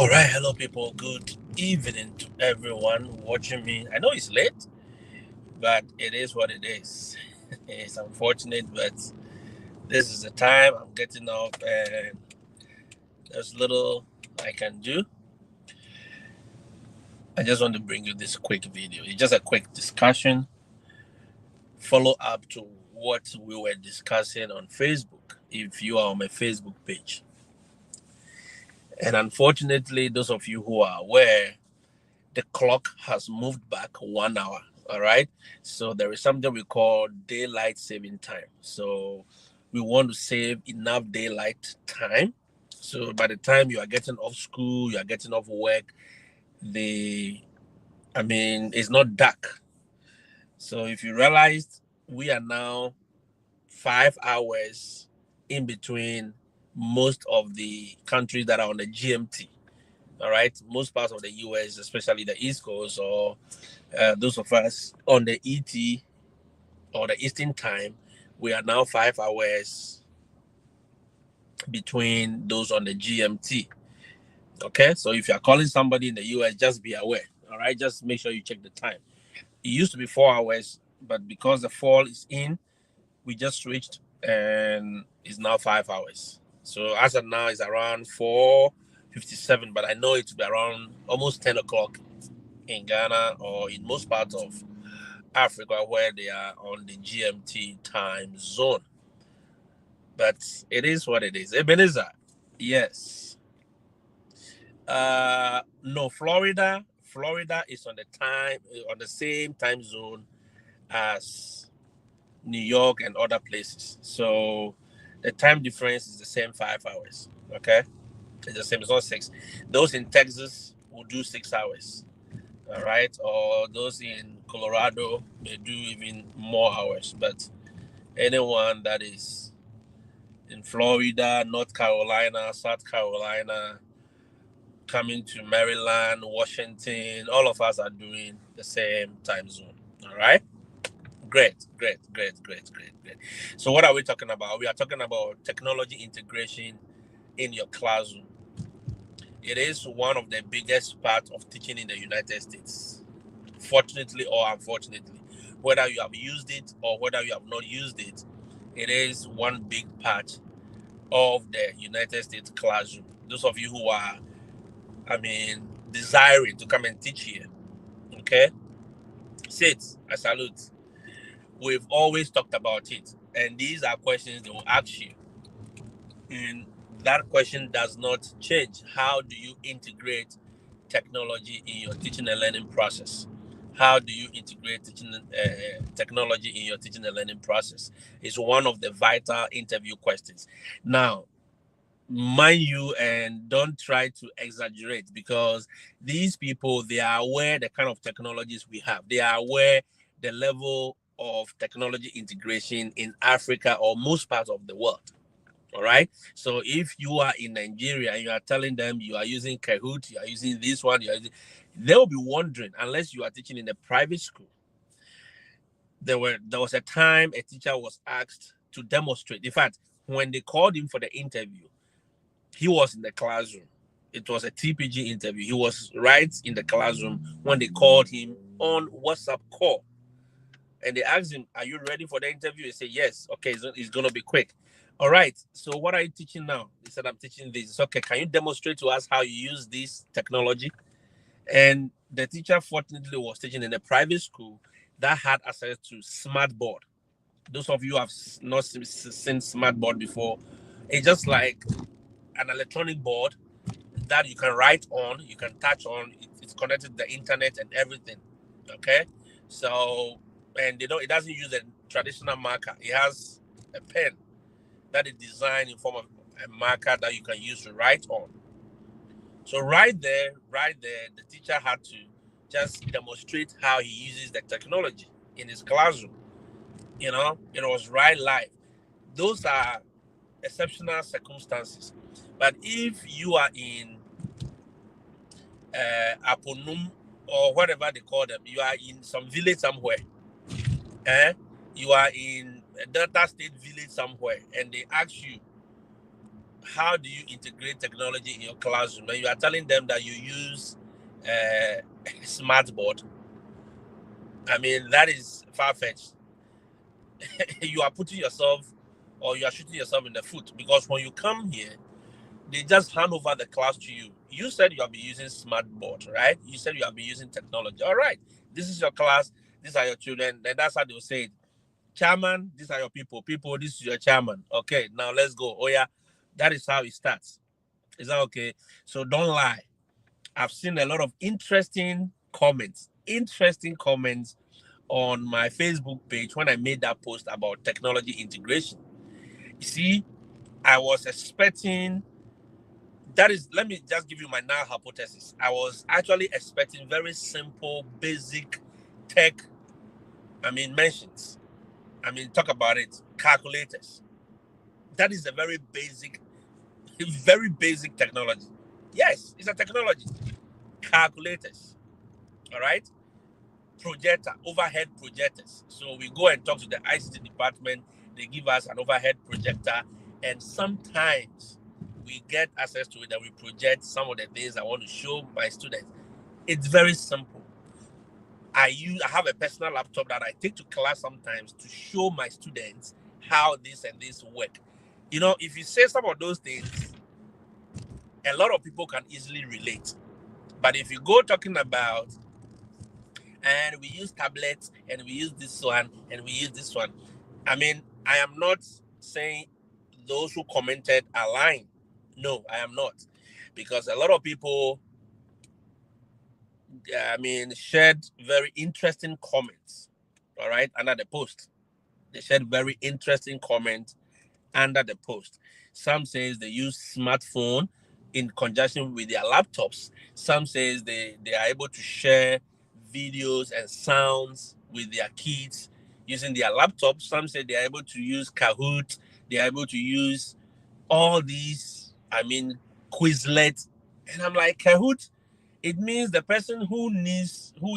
All right, hello people. Good evening to everyone watching me. I know it's late, but it is what it is. It's unfortunate, but this is the time I'm getting up, and there's little I can do. I just want to bring you this quick video. It's just a quick discussion, follow up to what we were discussing on Facebook. If you are on my Facebook page, and unfortunately, those of you who are aware, the clock has moved back 1 hour. All right. So there is something we call daylight saving time. So we want to save enough daylight time. So by the time you are getting off school, you are getting off work, the it's not dark. So if you realized we are now 5 hours in between most of the countries that are on the GMT. All right, most parts of the US, especially the East Coast, or those of us on the ET or the Eastern Time, we are now 5 hours between those on the GMT. Okay, so if you are calling somebody in the US, just be aware. All right, just make sure you check the time. It used to be 4 hours, but because the fall is in, we just switched and it's now 5 hours. So as of now, it's around 4:57, but I know it will be around almost 10 o'clock in Ghana or in most parts of Africa where they are on the GMT time zone. But it is what it is. Ebenezer, yes. No, Florida. Florida is on the same time zone as New York and other places. So the time difference is the same 5 hours. Okay, it's the same. It's not six. Those in Texas will do 6 hours. All right, or those in Colorado may do even more hours. But anyone that is in Florida, North Carolina, South Carolina, coming to Maryland, Washington, all of us are doing the same time zone. All right. Great, great, great, great, great, great. So, what are we talking about? We are talking about technology integration in your classroom. It is one of the biggest parts of teaching in the United States, fortunately or unfortunately. Whether you have used it or whether you have not used it, it is one big part of the United States classroom. Those of you who are, desiring to come and teach here, okay? Sit, I salute. We've always talked about it, and these are questions they will ask you. And that question does not change. How do you integrate technology in your teaching and learning process? How do you integrate technology in your teaching and learning process? It's one of the vital interview questions. Now, mind you, and don't try to exaggerate, because these people, they are aware the kind of technologies we have. They are aware the level of technology integration in Africa or most parts of the world. All right. So if you are in Nigeria and you are telling them you are using Kahoot, you are using this one, they'll be wondering, unless you are teaching in a private school. There was a time a teacher was asked to demonstrate. In fact, when they called him for the interview, he was in the classroom. It was a TPG interview. He was right in the classroom when they called him on WhatsApp call. And they asked him, "Are you ready for the interview?" He said, "Yes." "Okay, it's going to be quick." "All right. So what are you teaching now?" He said, "I'm teaching this." It's okay. "Can you demonstrate to us how you use this technology?" And the teacher, fortunately, was teaching in a private school that had access to smartboard. Those of you who have not seen smartboard before, it's just like an electronic board that you can write on, you can touch on. It's connected to the internet and everything. Okay, so, and it doesn't use a traditional marker. It has a pen that is designed in form of a marker that you can use to write on. So right there, the teacher had to just demonstrate how he uses the technology in his classroom. It was right live. Those are exceptional circumstances. But if you are in Aponum or whatever they call them, you are in some village somewhere, eh? You are in a Delta State village somewhere, and they ask you, how do you integrate technology in your classroom? When you are telling them that you use a smart board, I mean, that is far-fetched. You are putting yourself, or you are shooting yourself in the foot, because when you come here, they just hand over the class to you. You said you have been using smart board, right? You said you have been using technology. All right, this is your class. These are your children. Then that's how they'll say it. Chairman, these are your people. People, this is your chairman. Okay, now let's go. Oh yeah, that is how it starts. Is that okay? So don't lie. I've seen a lot of interesting comments on my Facebook page when I made that post about technology integration. You see, I was expecting, that is, let me just give you my now hypothesis. I was actually expecting very simple, basic tech, mentions. Talk about it. Calculators. That is a very basic technology. Yes, it's a technology. Calculators. All right. Projector, overhead projectors. So we go and talk to the ICT department. They give us an overhead projector, and sometimes we get access to it and we project some of the things I want to show my students. It's very simple. I have a personal laptop that I take to class sometimes to show my students how this and this work. If you say some of those things, a lot of people can easily relate. But if you go talking about, and we use tablets, and we use this one, and we use this one, I am not saying those who commented are lying. No, I am not. Because a lot of people, shared very interesting comments, all right, under the post. They shared very interesting comments under the post. Some says they use smartphone in conjunction with their laptops. Some says they are able to share videos and sounds with their kids using their laptops. Some say they are able to use Kahoot. They are able to use all these, Quizlet. And I'm like, Kahoot? It means the person who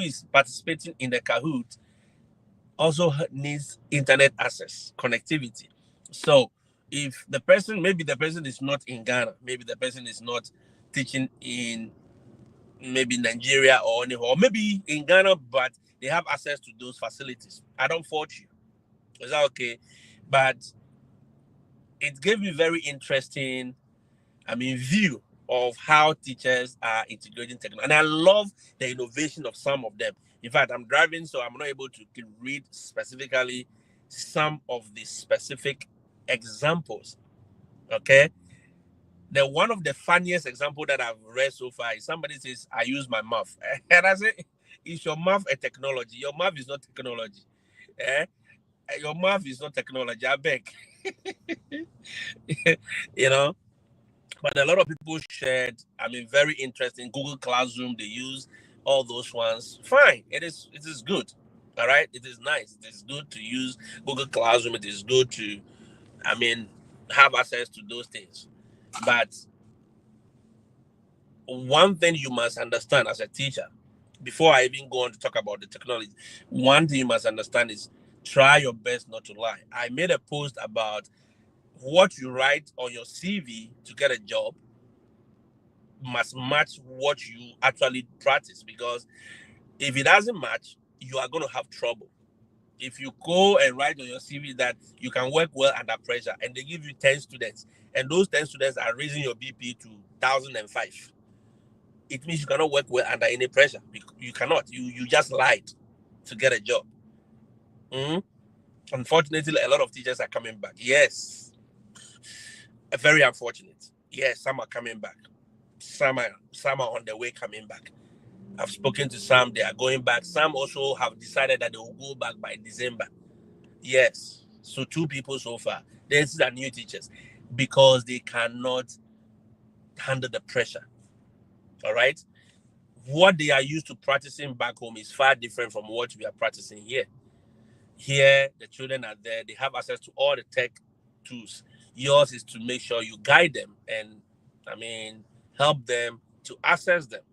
is participating in the Kahoot also needs internet access, connectivity. So if maybe the person is not in Ghana, maybe the person is not teaching in maybe Nigeria or anywhere, or maybe in Ghana, but they have access to those facilities. I don't fault you. Is that okay? But it gave me very interesting, view of how teachers are integrating technology. And I love the innovation of some of them. In fact, I'm driving, so I'm not able to read specifically some of the specific examples. Okay. One of the funniest example that I've read so far is somebody says, I use my mouth. And I say, is your mouth a technology? Your mouth is not technology. Eh? Your mouth is not technology. I beg. you know, But a lot of people shared, very interesting. Google Classroom, they use all those ones. Fine. It is good. All right. It is nice. It is good to use Google Classroom. It is good to, I mean, have access to those things. But one thing you must understand as a teacher, before I even go on to talk about the technology, one thing you must understand is try your best not to lie. I made a post about what you write on your CV to get a job must match what you actually practice, because if it doesn't match, you are going to have trouble. If you go and write on your CV that you can work well under pressure, and they give you 10 students, and those 10 students are raising your BP to 1005, it means you cannot work well under any pressure. You cannot. You just lied to get a job. Mhm. Unfortunately, a lot of teachers are coming back. Yes, very unfortunate. Yes, some are coming back. Some are on their way coming back. I've spoken to some, they are going back. Some also have decided that they will go back by December. Yes. So 2 people so far. These are new teachers because they cannot handle the pressure. All right. What they are used to practicing back home is far different from what we are practicing here. Here, the children are there, they have access to all the tech tools. Yours is to make sure you guide them and, help them to access them.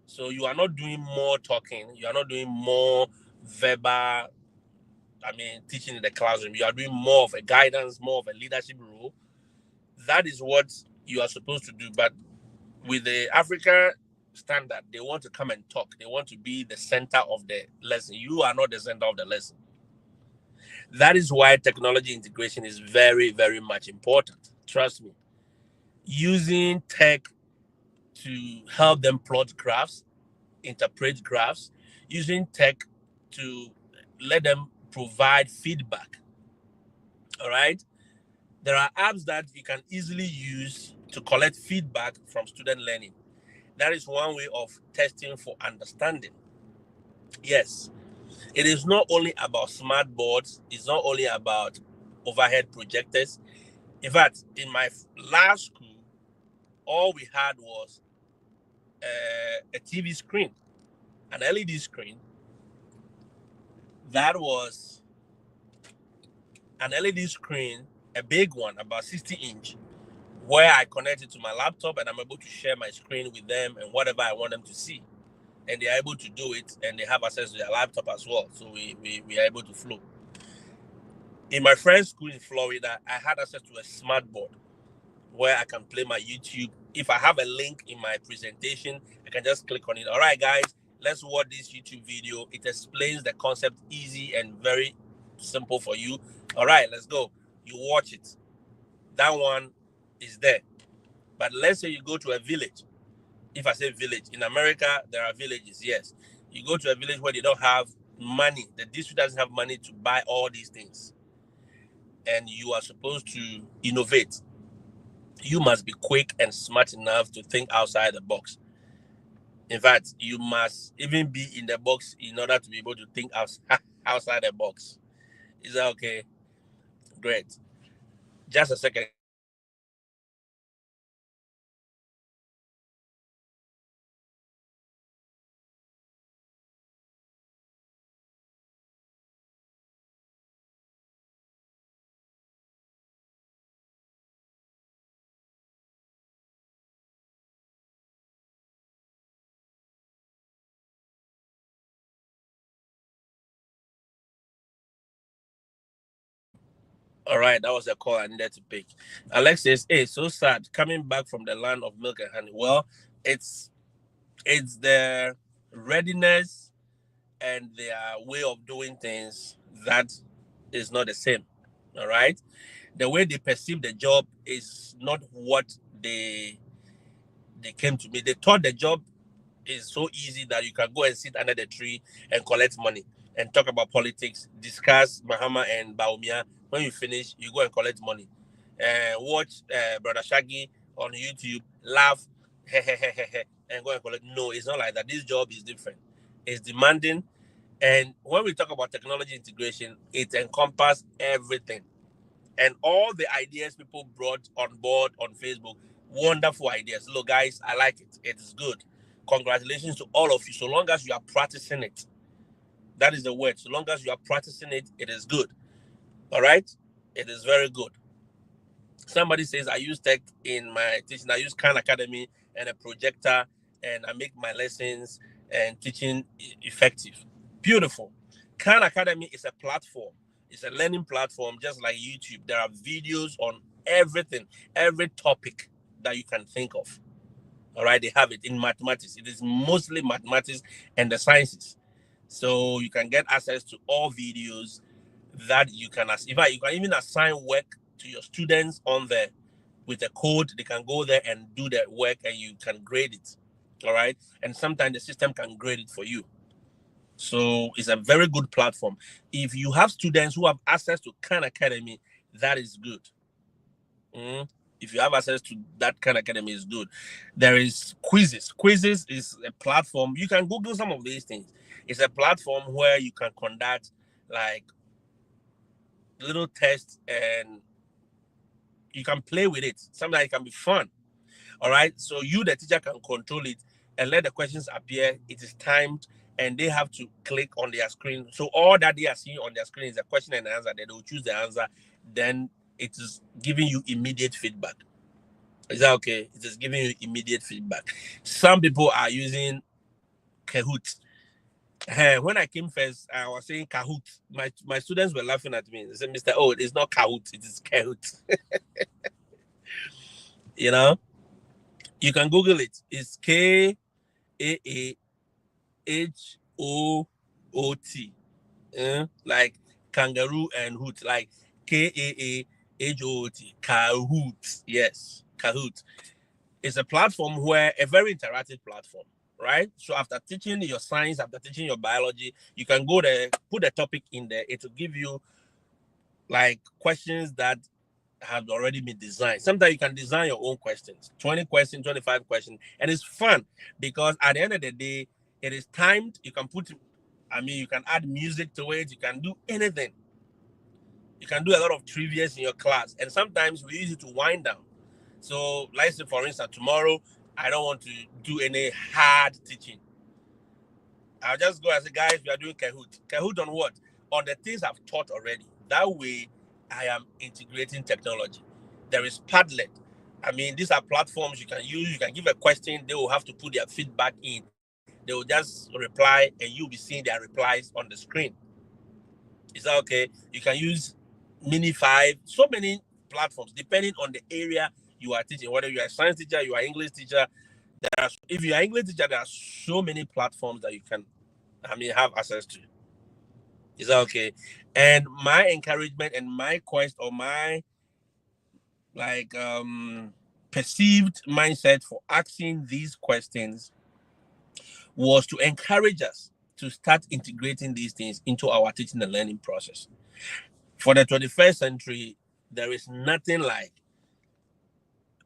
So you are not doing more talking. You are not doing more verbal, teaching in the classroom. You are doing more of a guidance, more of a leadership role That is what you are supposed to do. But with the Africa standard, they want to come and talk. They want to be the center of the lesson. You are not the center of the lesson. That is why technology integration is very, very much important. Trust me. Using tech to help them plot graphs, interpret graphs, using tech to let them provide feedback. All right. There are apps that you can easily use to collect feedback from student learning. That is one way of testing for understanding. Yes, it is not only about smart boards, it's not only about overhead projectors. In fact, in my last school, all we had was a TV screen, an LED screen that was an LED screen, a big one, about 60-inch, where I connect it to my laptop and I'm able to share my screen with them and whatever I want them to see. And they're able to do it and they have access to their laptop as well. So we are able to flow. In my friend's school in Florida, I had access to a smart board where I can play my YouTube. If I have a link in my presentation, I can just click on it. All right, guys, let's watch this YouTube video. It explains the concept easy and very simple for you. All right, let's go. You watch it. That one is there. But let's say you go to a village. If I say village, in America, there are villages, yes. You go to a village where they don't have money. The district doesn't have money to buy all these things. And you are supposed to innovate. You must be quick and smart enough to think outside the box. In fact, you must even be in the box in order to be able to think outside the box. Is that okay? Great. Just a second. All right, that was a call I needed to pick. Alex says, "Hey, so sad coming back from the land of milk and honey." Well, it's their readiness and their way of doing things that is not the same. All right, the way they perceive the job is not what they came to me. They thought the job is so easy that you can go and sit under the tree and collect money and talk about politics, discuss Mahama and Baumia. When you finish, you go and collect money. Watch Brother Shaggy on YouTube, laugh, and go and collect. No, it's not like that. This job is different. It's demanding. And when we talk about technology integration, it encompasses everything. And all the ideas people brought on board on Facebook, wonderful ideas. Look, guys, I like it. It is good. Congratulations to all of you. So long as you are practicing it, that is the word. So long as you are practicing it, it is good. All right? It is very good. Somebody says, I use tech in my teaching. I use Khan Academy and a projector, and I make my lessons and teaching effective. Beautiful. Khan Academy is a platform. It's a learning platform, just like YouTube. There are videos on everything, every topic that you can think of. All right, they have it in mathematics. It is mostly mathematics and the sciences. So you can get access to all videos that you can, in fact, you can even assign work to your students on there with a code. They can go there and do their work and you can grade it. All right. And sometimes the system can grade it for you. So it's a very good platform. If you have students who have access to Khan Academy, that is good. If you have access to that Khan Academy, is good. There is quizzes. Quizzes is a platform. You can Google some of these things. It's a platform where you can conduct like little tests and you can play with it. Sometimes it can be fun. All right. So you, the teacher, can control it and let the questions appear. It is timed and they have to click on their screen. So all that they are seeing on their screen is a question and answer. They will choose the answer. Then it is giving you immediate feedback. Is that okay? It is giving you immediate feedback. Some people are using Kahoot. When I came first, I was saying Kahoot. My students were laughing at me. They said, Mr. Oh, it's not Kahoot, it is Kahoot. You know, you can Google it. It's KAAHOOT. Like kangaroo and hoot, like KAAHOOT. Kahoot. Yes, Kahoot. It's a platform where a very interactive platform, right? So after teaching your science, after teaching your biology, you can go there, put a topic in there. It will give you like questions that have already been designed. Sometimes you can design your own questions, 20 questions, 25 questions, and it's fun because at the end of the day, it is timed. You can put, I mean, you can add music to it. You can do anything. You can do a lot of trivias in your class, and sometimes we use it to wind down. So, let's say, for instance, tomorrow I don't want to do any hard teaching. I'll just go and say, guys, we are doing Kahoot. Kahoot on what? On the things I've taught already. That way, I am integrating technology. There is Padlet. I mean, these are platforms you can use. You can give a question. They will have to put their feedback in. They will just reply, and you'll be seeing their replies on the screen. Is that okay? You can use Mini5. So many platforms, depending on the area you are teaching. Whether you are a science teacher, you are an English teacher. If you are an English teacher, there are so many platforms that you can have access to. Is that okay? And my encouragement and my quest or my like perceived mindset for asking these questions was to encourage us to start integrating these things into our teaching and learning process. For the 21st century, there is nothing like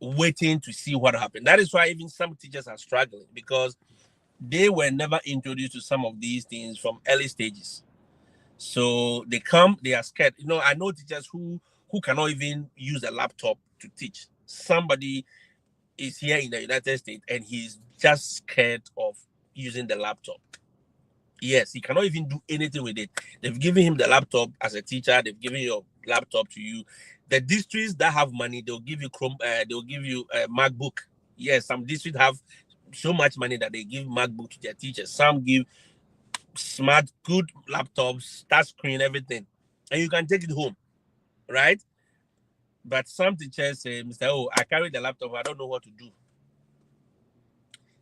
waiting to see what happened. That is why even some teachers are struggling because they were never introduced to some of these things from early stages. So they come, they are scared. I know teachers who cannot even use a laptop to teach. Somebody is here in the United States and he's just scared of using the laptop. Yes, he cannot even do anything with it. They've given him the laptop as a teacher. They've given your laptop to you. The districts that have money, they'll give you Chrome. They'll give you a MacBook. Yes, some districts have so much money that they give MacBook to their teachers. Some give smart, good laptops, touch screen, everything, and you can take it home, right? But some teachers say, "Mr. Oh, I carry the laptop. I don't know what to do."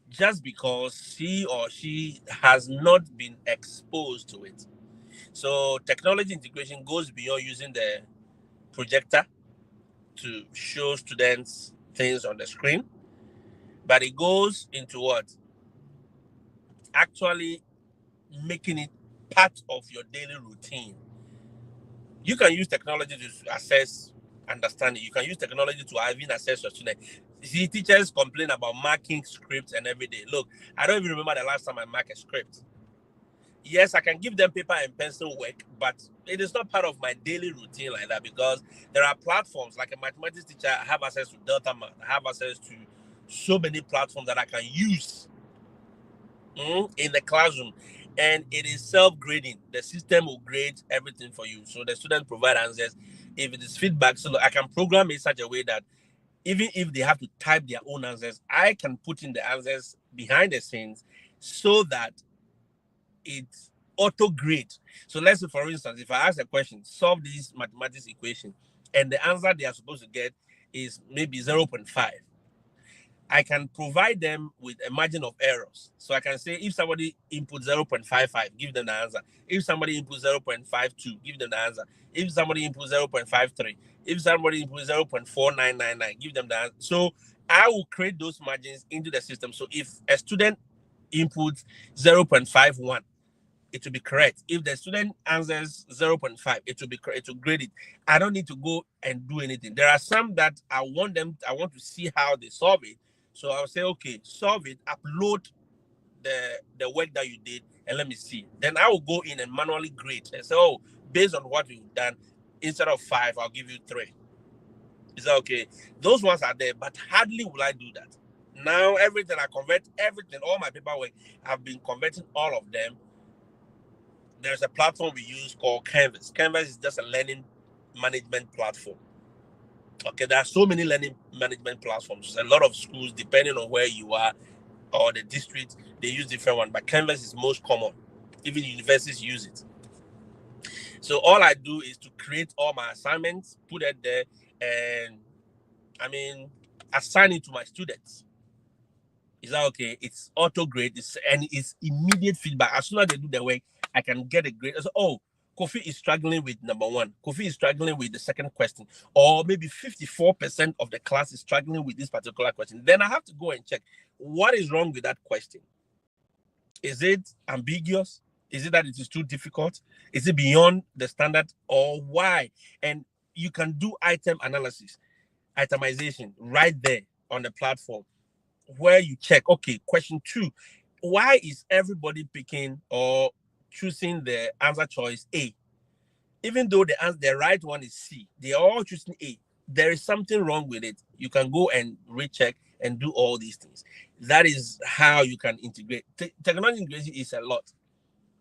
Just because he or she has not been exposed to it. So technology integration goes beyond using the projector to show students things on the screen, but it goes into what? Actually making it part of your daily routine. You can use technology to assess understanding. You can use technology to even assess your student. See, teachers complain about marking scripts and every day. Look, I don't even remember the last time I marked a script. Yes, I can give them paper and pencil work, but it is not part of my daily routine like that because there are platforms like a mathematics teacher. I have access to Delta Math. I have access to so many platforms that I can use in the classroom, and it is self-grading. The system will grade everything for you, so the students provide answers. If it is feedback, so I can program it in such a way that even if they have to type their own answers, I can put in the answers behind the scenes so that it's auto grade. So let's say, for instance, if I ask a question, solve this mathematics equation, and the answer they are supposed to get is maybe 0.5, I can provide them with a margin of errors. So I can say if somebody input 0.55, give them the answer. If somebody input 0.52, give them the answer. If somebody input 0.53, if somebody input 0.4999, give them the answer. So I will create those margins into the system. So if a student inputs 0.51, it will be correct. If the student answers 0.5, it will be correct. It will grade it. I don't need to go and do anything. There are some that I want to see how they solve it. So I'll say, okay, solve it, upload the work that you did, and let me see. Then I will go in and manually grade and say, oh, based on what you've done, instead of 5, I'll give you 3. Is that okay? Those ones are there, but hardly will I do that. Now everything I convert, everything, all my paperwork, I've been converting all of them. There's a platform we use called Canvas. Canvas is just a learning management platform. Okay, there are so many learning management platforms. A lot of schools, depending on where you are or the district, they use different one. But Canvas is most common. Even universities use it. So all I do is to create all my assignments, put it there, and assign it to my students. Is that okay? It's auto grade, and it's immediate feedback. As soon as they do the work, I can get a grade. So, oh, Kofi is struggling with number one. Kofi is struggling with the second question, or maybe 54% of the class is struggling with this particular question. Then I have to go and check what is wrong with that question. Is it ambiguous? Is it that it is too difficult? Is it beyond the standard, or why? And you can do item analysis, itemization right there on the platform, where you check, okay, question 2, why is everybody picking or choosing the answer choice A? Even though the right one is C, they are all choosing A. There is something wrong with it. You can go and recheck and do all these things. That is how you can integrate. Technology integration is a lot.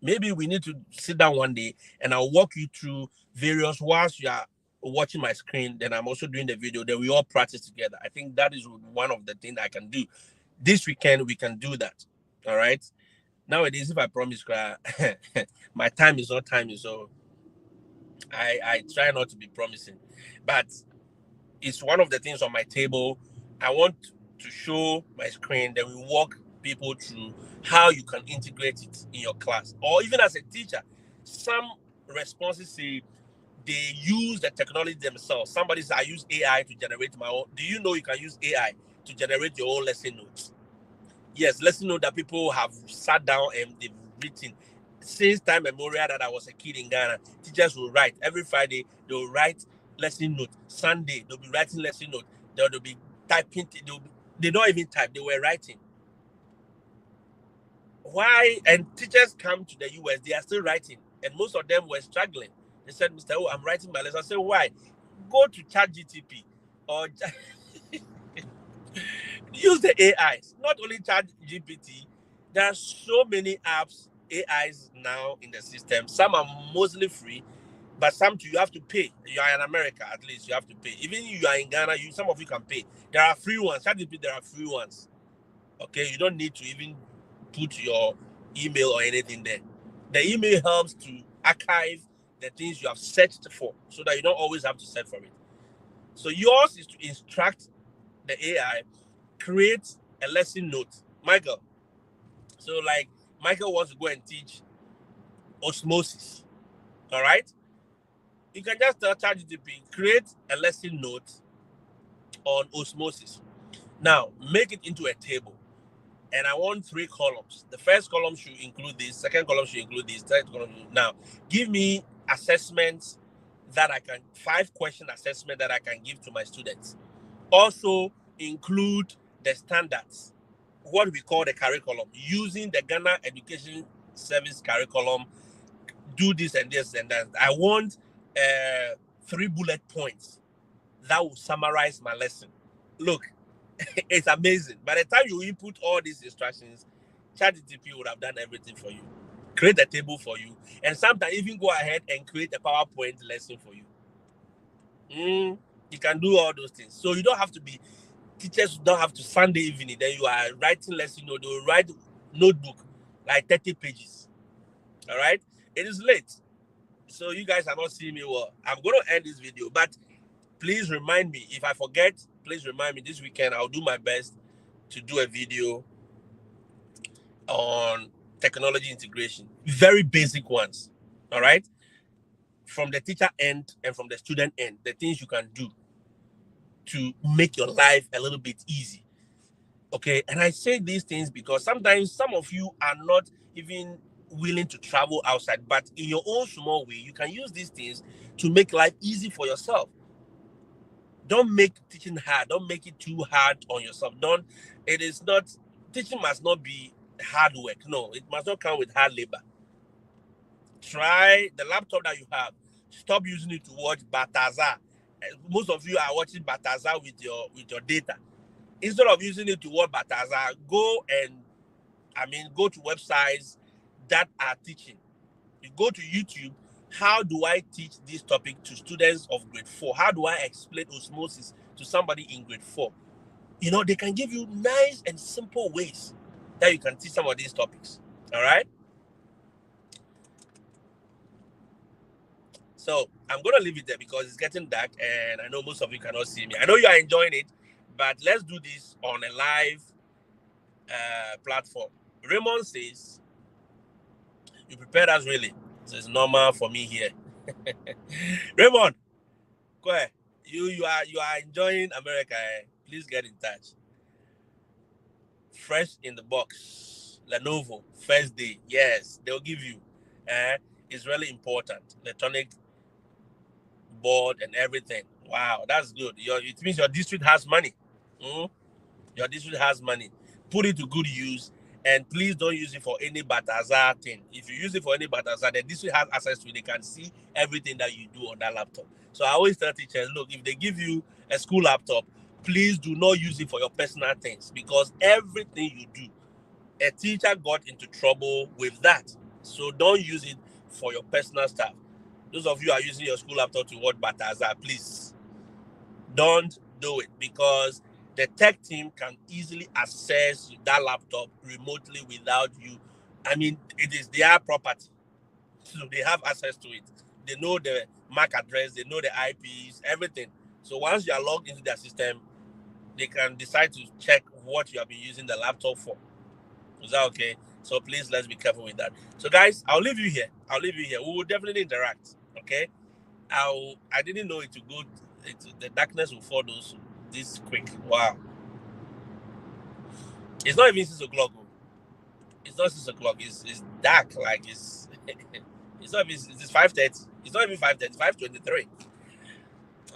Maybe we need to sit down one day and I'll walk you through various, whilst you are watching my screen, then I'm also doing the video, then we all practice together. I think that is one of the things I can do. This weekend, we can do that. All right. Nowadays, if I promise, my time is not time, so I try not to be promising. But it's one of the things on my table. I want to show my screen, then we walk people through how you can integrate it in your class. Or even as a teacher, some responses say they use the technology themselves. Somebody says, I use AI to generate my own. Do you know you can use AI to generate your own lesson notes? Yes, lesson note that people have sat down and they've written. Since time memorial that I was a kid in Ghana, teachers will write. Every Friday, they'll write lesson note. Sunday, they'll be writing lesson note. They'll be typing. They don't even type. They were writing. Why? And teachers come to the US, they are still writing. And most of them were struggling. They said, Mr. Oh, I'm writing my lesson. I said, why? Go to ChatGTP or use the AIs. Not only ChatGPT, there are so many apps, AIs now in the system. Some are mostly free, but some you have to pay. You are in America, at least you have to pay. Even you are in Ghana, some of you can pay. There are free ones. ChatGPT, there are free ones. Okay, you don't need to even put your email or anything there. The email helps to archive the things you have searched for, so that you don't always have to search for it. So yours is to instruct the AI, create a lesson note. Michael. So like Michael wants to go and teach osmosis. All right. You can just tell ChatGPT, create a lesson note on osmosis. Now make it into a table. And I want 3 columns. The first column should include this, second column should include this, third column. Now, give me assessments that I can, 5-question assessment that I can give to my students. Also include the standards, what we call the curriculum, using the Ghana Education Service curriculum. Do this and this and that. I want 3 bullet points that will summarize my lesson. Look, it's amazing. By the time you input all these instructions, ChatGPT would have done everything for you, create a table for you, and sometimes even go ahead and create a PowerPoint lesson for you. You can do all those things. So you don't have to be, teachers don't have to Sunday evening, then you are writing lesson, they will write notebook, like 30 pages. All right? It is late. So you guys are not seeing me well. I'm going to end this video, but please remind me. If I forget, please remind me. This weekend, I'll do my best to do a video on technology integration. Very basic ones. All right? From the teacher end and from the student end, the things you can do to make your life a little bit easy. Okay? And I say these things because sometimes some of you are not even willing to travel outside, but in your own small way, you can use these things to make life easy for yourself. Don't make teaching hard. Don't make it too hard on yourself. Teaching must not be hard work. No, it must not come with hard labor. Try the laptop that you have. Stop using it to watch Bataza. Most of you are watching Bataza with your data. Instead of using it to watch Bataza, go to websites that are teaching. You go to YouTube. How do I teach this topic to students of grade 4? How do I explain osmosis to somebody in grade 4? They can give you nice and simple ways that you can teach some of these topics. All right? So I'm going to leave it there because it's getting dark and I know most of you cannot see me. I know you are enjoying it, but let's do this on a live platform. Raymond says, you prepared us really. So it's normal for me here. Raymond, go ahead. You are enjoying America. Please get in touch. Fresh in the box. Lenovo, first day. Yes, they'll give you. It's really important. Electronic board and everything. Wow, that's good. It means your district has money. Your district has money. Put it to good use, and please don't use it for any Bataza thing. If you use it for any Bataza, the district has access to it. They can see everything that you do on that laptop. So I always tell teachers, look, if they give you a school laptop, please do not use it for your personal things, because everything you do, a teacher got into trouble with that. So don't use it for your personal stuff. Those of you who are using your school laptop to watch Bataza, please don't do it, because the tech team can easily access that laptop remotely without you. I mean, it is their property, so they have access to it. They know the MAC address, they know the IPs, everything. So once you are logged into their system, they can decide to check what you have been using the laptop for. Is that okay? So please, let's be careful with that. So guys, I'll leave you here. We will definitely interact. Okay. I didn't know it to go. The darkness will fall this quick. Wow. It's not even 6 o'clock. It's not 6 o'clock. It's dark. Like it's it's not even. It's 5:30. It's not even 5:30. 5:23.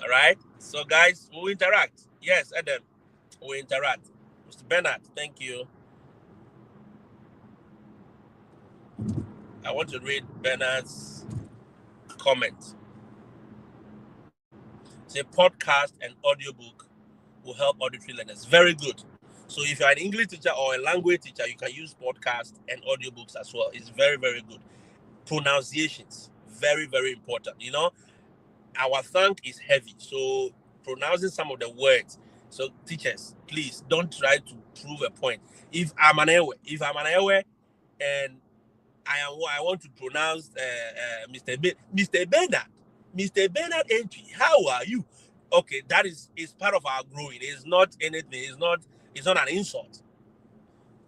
All right. So guys, we'll interact. Yes, Adam, we'll interact. Mr. Bernard, thank you. I want to read Bernard's comment. Say podcast and audiobook will help auditory learners. Very good. So if you're an English teacher or a language teacher, you can use podcast and audiobooks as well. It's very, very good. Pronunciations, very, very important. You know, our tongue is heavy, so pronouncing some of the words. So teachers, please don't try to prove a point. If I'm an Ewe and I want to pronounce Mr. Bernard entry. How are you? Okay, that is part of our growing. It's not anything. It's not an insult.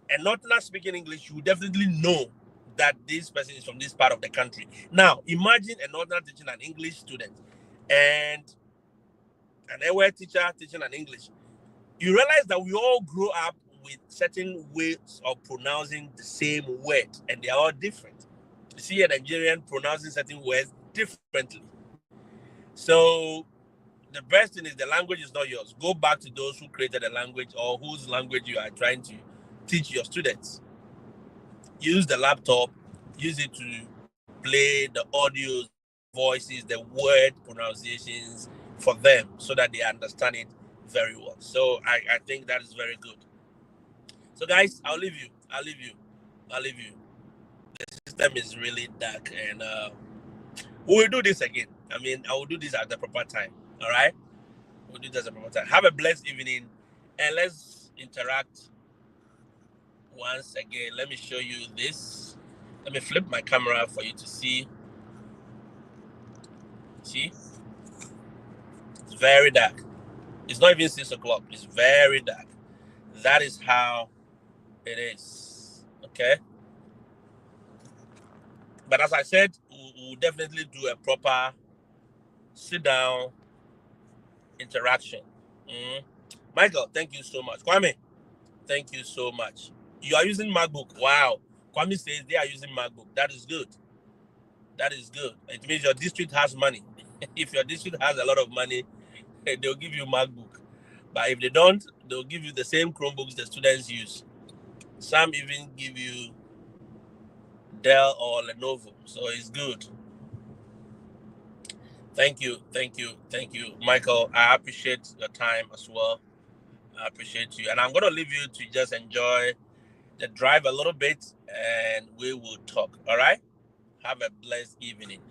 And not speaking English, you definitely know that this person is from this part of the country. Now, imagine a northern teaching an English student and an Ewe teacher teaching an English. You realize that we all grow up with certain ways of pronouncing the same word, and they are all different. You see a Nigerian pronouncing certain words differently. So the best thing is the language is not yours. Go back to those who created the language or whose language you are trying to teach your students. Use the laptop, use it to play the audios, voices, the word pronunciations for them so that they understand it very well. So I think that is very good. So guys, I'll leave you. The system is really dark, and we will do this again. I mean, I will do this at the proper time. All right? We'll do this at the proper time. Have a blessed evening, and let's interact once again. Let me show you this. Let me flip my camera for you to see. See? It's very dark. It's not even 6 o'clock. It's very dark. That is how it is. Okay? But as I said, we'll definitely do a proper sit-down interaction. Michael, thank you so much. Kwame, thank you so much. You are using MacBook. Wow. Kwame says they are using MacBook. That is good. That is good. It means your district has money. If your district has a lot of money, they'll give you MacBook. But if they don't, they'll give you the same Chromebooks the students use. Some even give you Dell or Lenovo. So it's good. Thank you, Michael. I appreciate your time as well. I appreciate you. And I'm going to leave you to just enjoy the drive a little bit, and we will talk. All right? Have a blessed evening.